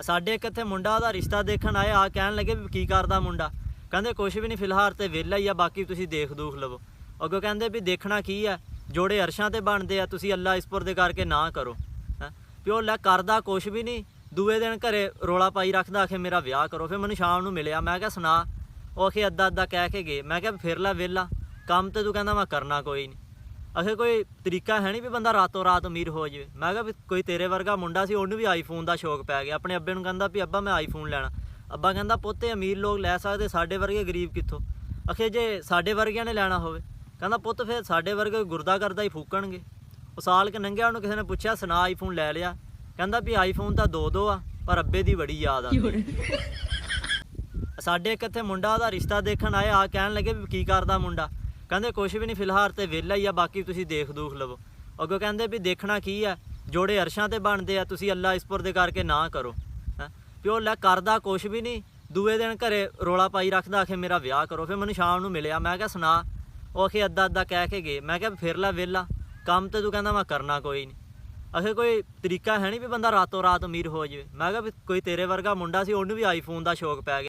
ਸਾਡੇ ਇੱਕ ਇੱਥੇ ਮੁੰਡਾ ਉਹਦਾ ਰਿਸ਼ਤਾ ਦੇਖਣ ਆਏ ਆ ਕਹਿਣ ਲੱਗੇ ਵੀ ਕੀ ਕਰਦਾ ਮੁੰਡਾ। ਕਹਿੰਦੇ ਕੁਛ ਵੀ ਨਹੀਂ, ਫਿਲਹਾਲ ਤੇ ਵਿਹਲਾ ਹੀ ਆ, ਬਾਕੀ ਤੁਸੀਂ ਦੇਖ ਦੂਖ ਲਵੋ। ਅੱਗੋਂ ਕਹਿੰਦੇ ਵੀ ਦੇਖਣਾ ਕੀ ਆ, ਜੋੜੇ ਅਰਸ਼ਾਂ ਤੇ ਬਣਦੇ ਆ, ਤੁਸੀਂ ਅੱਲਾ ਇਸ ਦੇ ਕਰਕੇ ਨਾ ਕਰੋ। ਹੈਂ ਵੀ ਉਹ ਲੈ ਕਰਦਾ ਕੁਛ ਵੀ ਨਹੀਂ, ਦੂਏ ਦਿਨ ਘਰੇ ਰੌਲਾ ਪਾਈ ਰੱਖਦਾ, ਆਖੇ ਮੇਰਾ ਵਿਆਹ ਕਰੋ। ਫਿਰ ਮੈਨੂੰ ਸ਼ਾਮ ਨੂੰ ਮਿਲਿਆ, ਮੈਂ ਕਿਹਾ ਸੁਣਾ। ਉਹ ਆਖੇ ਅੱਧਾ ਅੱਧਾ ਕਹਿ ਕੇ ਗਏ। ਮੈਂ ਕਿਹਾ ਫਿਰ ਲੈ ਵਿਹਲਾ ਕੰਮ ਤੇ ਤੂੰ ਕਹਿੰਦਾ ਮੈਂ ਕਰਨਾ ਕੋਈ ਨਹੀਂ। ਅਖੇ ਕੋਈ ਤਰੀਕਾ ਹੈ ਨਹੀਂ ਵੀ ਬੰਦਾ ਰਾਤੋਂ ਰਾਤ ਅਮੀਰ ਹੋ ਜਾਵੇ। ਮੈਂ ਕਿਹਾ ਵੀ ਕੋਈ ਤੇਰੇ ਵਰਗਾ ਮੁੰਡਾ ਸੀ, ਉਹਨੂੰ ਵੀ ਆਈਫੋਨ ਦਾ ਸ਼ੌਕ ਪੈ ਗਿਆ। ਆਪਣੇ ਅੱਬੇ ਨੂੰ ਕਹਿੰਦਾ ਵੀ ਅੱਬਾ ਮੈਂ ਆਈਫੋਨ ਲੈਣਾ। ਅੱਬਾ ਕਹਿੰਦਾ ਪੁੱਤ ਅਮੀਰ ਲੋਕ ਲੈ ਸਕਦੇ, ਸਾਡੇ ਵਰਗੇ ਗਰੀਬ ਕਿੱਥੋਂ। ਅਖੇ ਜੇ ਸਾਡੇ ਵਰਗਿਆਂ ਨੇ ਲੈਣਾ ਹੋਵੇ, ਕਹਿੰਦਾ ਪੁੱਤ ਫਿਰ ਸਾਡੇ ਵਰਗੇ ਗੁਰਦਾ ਕਰਦਾ ਹੀ ਫੂਕਣਗੇ। ਉਹ ਸਾਲ ਕਿ ਲੰਘਿਆ, ਉਹਨੂੰ ਕਿਸੇ ਨੇ ਪੁੱਛਿਆ ਸੁਣਾ ਆਈਫੋਨ ਲੈ ਲਿਆ। ਕਹਿੰਦਾ ਵੀ ਆਈਫੋਨ ਤਾਂ ਦੋ ਆ, ਪਰ ਅੱਬੇ ਦੀ ਬੜੀ ਯਾਦ ਆ। ਸਾਡੇ ਇੱਕ ਇੱਥੇ ਮੁੰਡਾ ਉਹਦਾ ਰਿਸ਼ਤਾ ਦੇਖਣ ਆਏ ਆ ਕਹਿਣ ਲੱਗੇ ਵੀ ਕੀ ਕਰਦਾ ਮੁੰਡਾ। ਕਹਿੰਦੇ ਕੁਛ ਵੀ ਨਹੀਂ, ਫਿਲਹਾਲ ਤੇ ਵਿਹਲਾ ਹੀ ਆ, ਬਾਕੀ ਤੁਸੀਂ ਦੇਖ ਦੂਖ ਲਵੋ। ਅੱਗੋਂ ਕਹਿੰਦੇ ਵੀ ਦੇਖਣਾ ਕੀ ਆ, ਜੋੜੇ ਅਰਸ਼ਾਂ ਤੇ ਬਣਦੇ ਆ, ਤੁਸੀਂ ਅੱਲਾ ਇਸ ਦੇ ਕਰਕੇ ਨਾ ਕਰੋ। ਹੈਂ ਵੀ ਉਹ ਲੈ ਕਰਦਾ ਕੁਛ ਵੀ ਨਹੀਂ, ਦੂਏ ਦਿਨ ਘਰੇ ਰੌਲਾ ਪਾਈ ਰੱਖਦਾ, ਆਖੇ ਮੇਰਾ ਵਿਆਹ ਕਰੋ। ਫਿਰ ਮੈਨੂੰ ਸ਼ਾਮ ਨੂੰ ਮਿਲਿਆ, ਮੈਂ ਕਿਹਾ ਸੁਣਾ। ਉਹ ਆਖੇ ਅੱਧਾ ਅੱਧਾ ਕਹਿ ਕੇ ਗਏ। ਮੈਂ ਕਿਹਾ ਫਿਰ ਲੈ ਵਿਹਲਾ ਕੰਮ ਤੇ ਤੂੰ ਕਹਿੰਦਾ ਮੈਂ ਕਰਨਾ ਕੋਈ ਨਹੀਂ। ਅਖੇ ਕੋਈ ਤਰੀਕਾ ਹੈ ਨਹੀਂ ਵੀ ਬੰਦਾ ਰਾਤੋਂ ਰਾਤ ਅਮੀਰ ਹੋ ਜਾਵੇ। ਮੈਂ ਕਿਹਾ ਵੀ ਕੋਈ ਤੇਰੇ ਵਰਗਾ ਮੁੰਡਾ ਸੀ, ਉਹਨੂੰ ਵੀ ਆਈਫੋਨ ਦਾ ਸ਼ੌਕ ਪੈ ਗਿਆ।